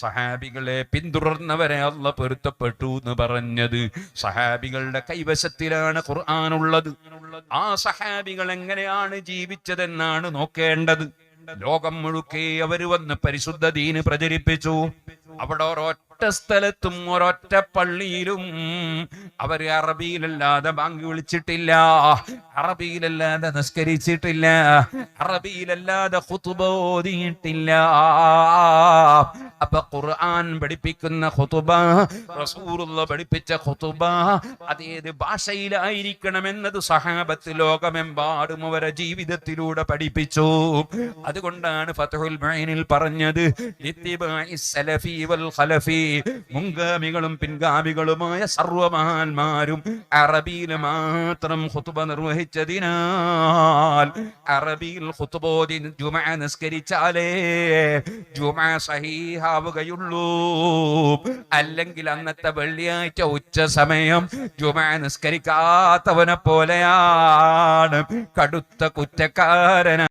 സഹാബികളെ പിന്തുടർന്നവരെ അല്ലാഹ് പൊരുത്തപ്പെട്ടു എന്ന് പറഞ്ഞത്. സഹാബികളുടെ കൈവശത്തിലാണ് ഖുർആനുള്ളത്. ആ സഹാബികൾ എങ്ങനെയാണ് ജീവിച്ചതെന്നാണ് നോക്കേണ്ടത്. ലോകം മുഴുക്കെ അവർ വന്ന് പരിശുദ്ധ ദീന് പ്രചരിപ്പിച്ചു. അവിടെ ഒരൊറ്റ സ്ഥലത്തും ഒരൊറ്റ പള്ളിയിലും അവർ അറബിയിലല്ലാതെ ബാങ്ക് വിളിച്ചിട്ടില്ല, അറബിയിലല്ലാതെ നിസ്കരിച്ചിട്ടില്ല, അറബിയിലല്ലാതെ ഖുതുബ ഓതിയിട്ടില്ല. അപ്പൊ ഖുർആൻ പഠിപ്പിക്കുന്ന ഖുതുബ, റസൂലുള്ളാഹി പഠിപ്പിച്ച ഖുതുബ അതേത് ഭാഷയിലായിരിക്കണമെന്നത് സഹാബത്ത് ലോകമെമ്പാടും അവരുടെ ജീവിതത്തിലൂടെ പഠിപ്പിച്ചു. അതുകൊണ്ടാണ് ഫത്ഹുൽ മുഈനിൽ പറഞ്ഞത് ഇത്തിബാഇസ് സലഫി വൽ ഖലഫി, മുൻഗാമികളും പിൻഗാമികളുമായ സർവമഹാന്മാരും അറബിയിൽ മാത്രം ഖുതുബ നിർവഹിച്ചതിനാൽ അറബിയിൽ ഖുതുബ ഓതി ജുമുഅ നിസ്കരിച്ചാലേ ജുമുഅ സഹീഹാവുകയുള്ളൂ. അല്ലെങ്കിൽ അന്നത്തെ വെള്ളിയാഴ്ച ഉച്ച സമയം ജുമുഅ നിസ്കരിക്കാത്തവനെ പോലെയാണ്, കടുത്ത കുറ്റക്കാരനാണ്.